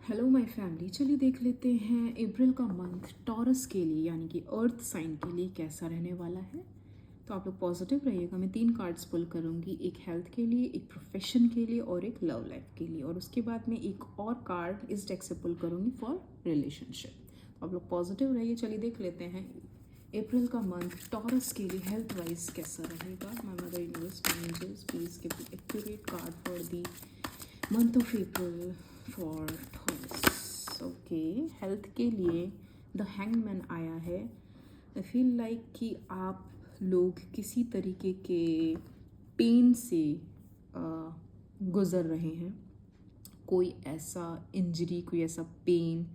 Hello my family, चलिए देख लेते हैं अप्रैल का मंथ टॉरस के लिए यानी कि अर्थ साइन के लिए कैसा रहने वाला है। तो आप लोग पॉजिटिव रहिएगा। मैं 3 कार्ड्स पुल करूँगी, एक हेल्थ के लिए, एक प्रोफेशन के लिए और एक लव लाइफ के लिए, और उसके बाद मैं एक और कार्ड इस डेक से पुल करूँगी फॉर रिलेशनशिप। तो आप लोग पॉजिटिव रहिए। चलिए देख लेते हैं अप्रैल का मंथ टॉरस के लिए हेल्थ वाइज कैसा रहेगा। My mother universe, my angels, please give the accurate card for the month of April for Taurus. Okay, health के लिए द हैंगमैन आया है। आई फील लाइक कि आप लोग किसी तरीके के पेन से गुज़र रहे हैं। कोई ऐसा इंजरी, कोई ऐसा पेन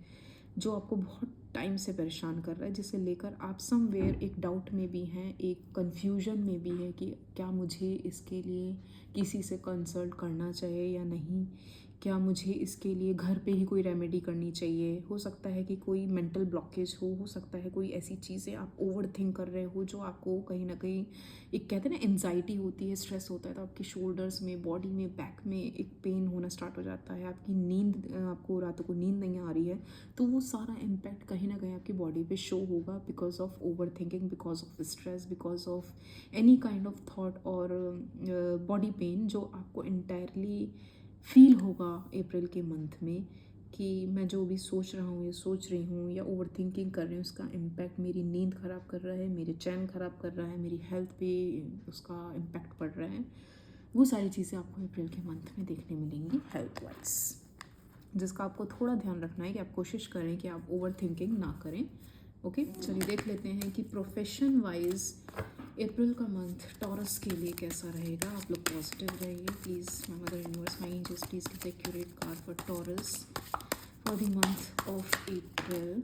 जो आपको बहुत टाइम से परेशान कर रहा है, जिसे लेकर आप समवेयर एक डाउट में भी हैं, एक कन्फ्यूजन में भी है कि क्या मुझे इसके लिए किसी से कंसल्ट करना चाहिए या नहीं, क्या मुझे इसके लिए घर पे ही कोई रेमेडी करनी चाहिए। हो सकता है कि कोई मेंटल ब्लॉकेज हो सकता है कोई ऐसी चीज़ें आप ओवर थिंक कर रहे हो जो आपको कहीं ना कहीं, एक कहते हैं ना एनजाइटी होती है, स्ट्रेस होता है, तो आपके शोल्डर्स में, बॉडी में, बैक में एक पेन होना स्टार्ट हो जाता है। आपकी नींद, आपको रातों को नींद नहीं आ रही है, तो वो सारा इम्पैक्ट कहीं ना कहीं आपकी बॉडी पे शो होगा because of over thinking, because of stress, because of any kind of thought और बॉडी पेन जो आपको इंटायरली फील होगा अप्रैल के मंथ में कि मैं जो भी सोच रहा हूँ या सोच रही हूँ या ओवर थिंकिंग कर रही हूँ, उसका इम्पैक्ट मेरी नींद ख़राब कर रहा है, मेरे चैन ख़राब कर रहा है, मेरी हेल्थ पे उसका इम्पैक्ट पड़ रहा है। वो सारी चीज़ें आपको अप्रैल के मंथ में देखने मिलेंगी हेल्थ वाइज, जिसका आपको थोड़ा ध्यान रखना है कि आप कोशिश करें कि आप ओवर थिंकिंग ना करें। ओके, चलिए देख लेते हैं कि प्रोफेशन वाइज अप्रैल का मंथ टॉरस के लिए कैसा रहेगा। आप लोग पॉजिटिव रहिए please. My mother universe, my angels, please give the accurate card for Taurus for the month of April.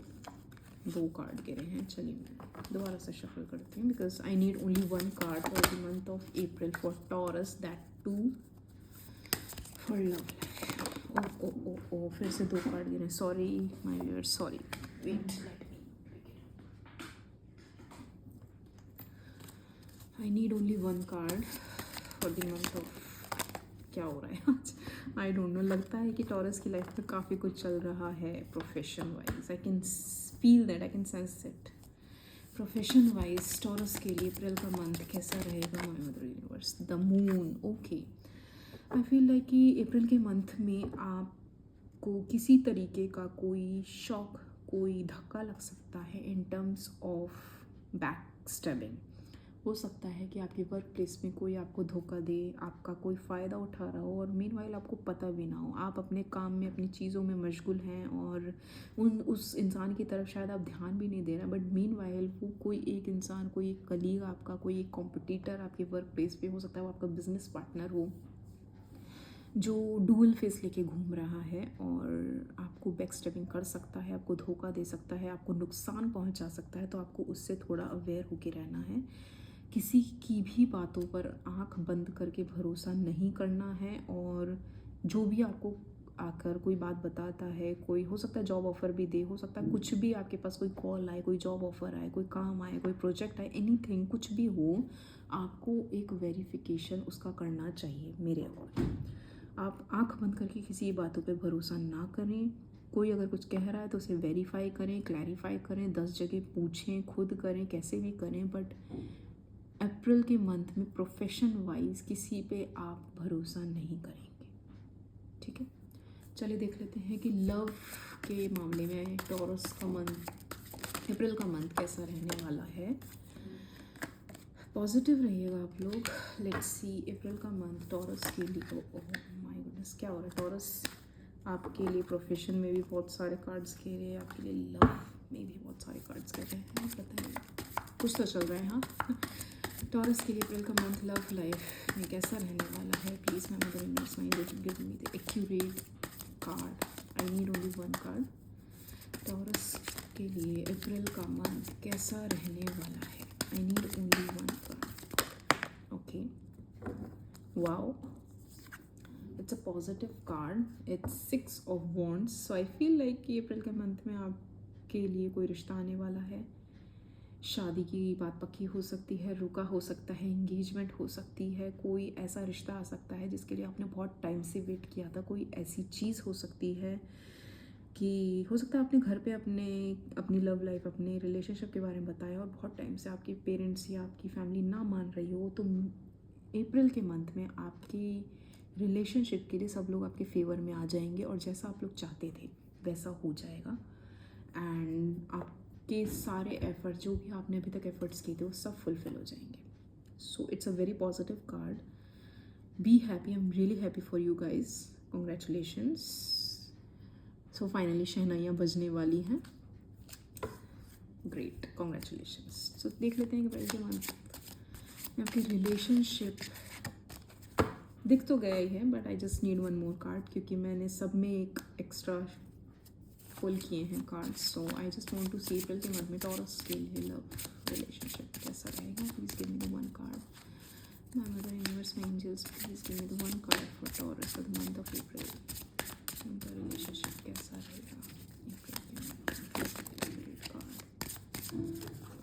2 card गिरे हैं, चलिए मैं दोबारा से शफल करती हूँ because I need only 1 card for the month of April for Taurus, that too for love. Oh oh oh oh, फिर से 2 कार्ड गिरे, sorry my viewers, sorry, wait, I need only 1 card for the month of, क्या हो रहा है आज, I don't know. लगता है कि टॉरस की लाइफ में काफ़ी कुछ चल रहा है profession wise. I can feel that, I can sense it. Profession wise taurus के लिए अप्रैल का मंथ कैसा रहेगा my mother universe. The moon, okay, I feel like कि अप्रैल के मंथ में आपको किसी तरीके का कोई शॉक, कोई धक्का लग सकता है in terms of back stabbing. हो सकता है कि आपके वर्क प्लेस में कोई आपको धोखा दे, आपका कोई फ़ायदा उठा रहा हो और मीनवाइल आपको पता भी ना हो। आप अपने काम में, अपनी चीज़ों में मशगूल हैं और उस इंसान की तरफ शायद आप ध्यान भी नहीं दे रहे, बट मीनवाइल वो कोई एक इंसान, कोई एक कलीग आपका, कोई एक कॉम्पिटिटर आपके वर्क प्लेस पे हो सकता है, वो आपका बिजनेस पार्टनर हो जो डुअल फेस लेके घूम रहा है और आपको बैक स्टेपिंग कर सकता है, आपको धोखा दे सकता है, आपको नुकसान पहुंचा सकता है। तो आपको उससे थोड़ा अवेयर होके रहना है। किसी की भी बातों पर आंख बंद करके भरोसा नहीं करना है, और जो भी आपको आकर कोई बात बताता है, कोई हो सकता है जॉब ऑफ़र भी दे, हो सकता है कुछ भी आपके पास कोई कॉल आए, कोई जॉब ऑफ़र आए, कोई काम आए, कोई प्रोजेक्ट आए, एनीथिंग, कुछ भी हो, आपको एक वेरिफिकेशन उसका करना चाहिए मेरे अकॉर्डिंग। आप आंख बंद करके किसी बातों पे भरोसा ना करें। कोई अगर कुछ कह रहा है तो उसे वेरीफाई करें, क्लैरिफाई करें, 10 जगह पूछें, खुद करें, कैसे भी करें, बट अप्रैल के मंथ में प्रोफेशन वाइज किसी पे आप भरोसा नहीं करेंगे। ठीक है, चलिए देख लेते हैं कि लव के मामले में टॉरस का मंथ, अप्रैल का मंथ कैसा रहने वाला है। पॉजिटिव रहिएगा आप लोग। लेट्स सी अप्रैल का मंथ टॉरस के लिए। ओह माय गुडनेस, क्या हो रहा है टॉरस आपके लिए। प्रोफेशन में भी बहुत सारे कार्ड्स गिरे हैं, आपके लिए लव में भी बहुत सारे कार्ड्स गिरे हैं, पता नहीं कुछ तो चल रहा है। हाँ, टॉरस के लिए अप्रैल का मंथ लव लाइफ में कैसा रहने वाला है। Please my mother universe, my angels, give me the accurate card. I need only 1 card. Taurus के लिए अप्रैल का मंथ कैसा रहने वाला है। I need only 1 card. Okay, wow, it's a positive card, it's 6 of wands. So I feel like कि April के month में आपके लिए कोई रिश्ता आने वाला है। शादी की बात पक्की हो सकती है, रुका हो सकता है, एंगेजमेंट हो सकती है, कोई ऐसा रिश्ता आ सकता है जिसके लिए आपने बहुत टाइम से वेट किया था, कोई ऐसी चीज़ हो सकती है कि हो सकता है आपने घर पे अपनी लव लाइफ, अपने रिलेशनशिप के बारे में बताया और बहुत टाइम से आपके पेरेंट्स या आपकी फैमिली ना मान रही हो, तो अप्रैल के मंथ में आपकी रिलेशनशिप के लिए सब लोग आपके फेवर में आ जाएंगे और जैसा आप लोग चाहते थे वैसा हो जाएगा। एंड आपके सारे एफर्ट जो भी आपने अभी तक एफर्ट्स किए थे वो सब फुलफिल हो जाएंगे। So it's a very positive card. Be happy, I am really happy for you guys, congratulations. So finally शहनाइयाँ बजने वाली हैं। Great, congratulations. सो देख लेते हैं कि अप्रैल के मंथ में आपकी रिलेशनशिप दिख तो गया ही है, but I just need one more card क्योंकि मैंने सब में एक एक्स्ट्रा फुल किए हैं cards. So I just want to see April के मंथ में टॉरस के लिए लव रिलेशनशिप कैसा रहेगा। Please give me the one card. My mother universe, my angels, please give me the one card for Taurus for the month of April. उनका relationship कैसा रहेगा April के month card.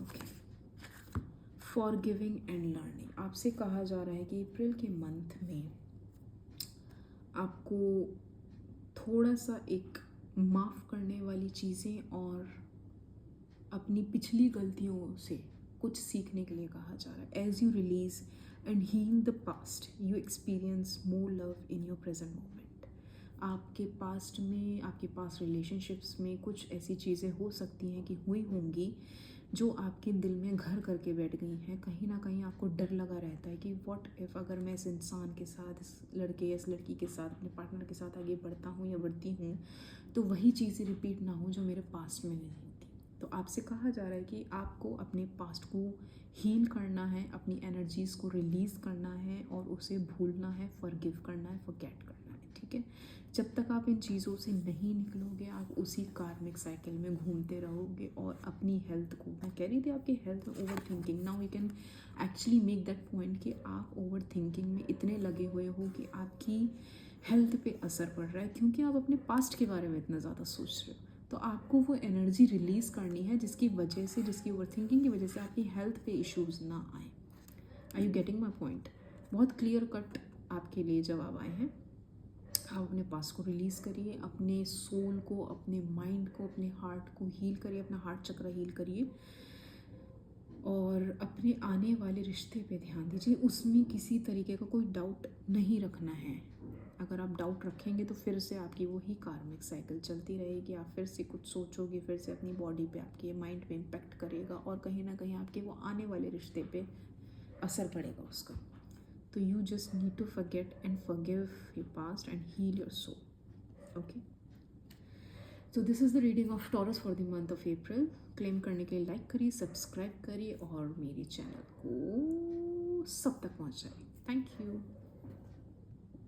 Okay, for giving and learning. आपसे कहा जा रहा है कि अप्रैल के मंथ में आपको थोड़ा सा एक माफ़ करने वाली चीज़ें और अपनी पिछली गलतियों से कुछ सीखने के लिए कहा जा रहा है। As you release and heal the past, you experience more love in your present moment. आपके पास्ट में, आपके पास्ट रिलेशनशिप्स में कुछ ऐसी चीज़ें हो सकती हैं कि हुई होंगी जो आपके दिल में घर करके बैठ गई हैं। कहीं ना कहीं आपको डर लगा रहता है कि व्हाट इफ़ अगर मैं इस इंसान के साथ, इस लड़के या इस लड़की के साथ, अपने पार्टनर के साथ आगे बढ़ता हूँ या बढ़ती हूँ तो वही चीज़ें रिपीट ना हो जो मेरे पास्ट में हुई थी। तो आपसे कहा जा रहा है कि आपको अपने पास्ट को हील करना है, अपनी एनर्जीज़ को रिलीज़ करना है और उसे भूलना है, फॉरगिव करना है, फॉरगेट करना है। ठीक है, जब तक आप इन चीज़ों से नहीं निकलोगे आप उसी कार्मिक साइकिल में घूमते रहोगे और अपनी हेल्थ को, मैं कह रही थी आपकी हेल्थ में over thinking, now you can actually make that point कि आप ओवर थिंकिंग में इतने लगे हुए हो कि आपकी हेल्थ पे असर पड़ रहा है क्योंकि आप अपने पास्ट के बारे में इतना ज़्यादा सोच रहे हो। तो आपको वो एनर्जी रिलीज़ करनी है जिसकी वजह से, जिसकी ओवर थिंकिंग की वजह से आपकी हेल्थ पे इश्यूज़ ना आए। Are you getting my point? बहुत क्लियर कट आपके लिए जवाब आए हैं। आप अपने पास्ट को रिलीज़ करिए, अपने सोल को, अपने माइंड को, अपने हार्ट को हील करिए, अपना हार्ट चक्र हील करिए और अपने आने वाले रिश्ते पे ध्यान दीजिए। उसमें किसी तरीके का कोई डाउट नहीं रखना है। अगर आप डाउट रखेंगे तो फिर से आपकी वही कार्मिक साइकिल चलती रहेगी। आप फिर से कुछ सोचोगे, फिर से अपनी बॉडी पे, आपके माइंड पे इम्पेक्ट करेगा और कहीं ना कहीं आपके वो आने वाले रिश्ते पे असर पड़ेगा उसका। तो you just need to forget and forgive your past and heal your soul. Okay, so this is the reading of Taurus for the month of April. Claim करने के लिए लाइक करिए, सब्सक्राइब करिए और मेरे चैनल को सब तक पहुंचाइए। Thank you.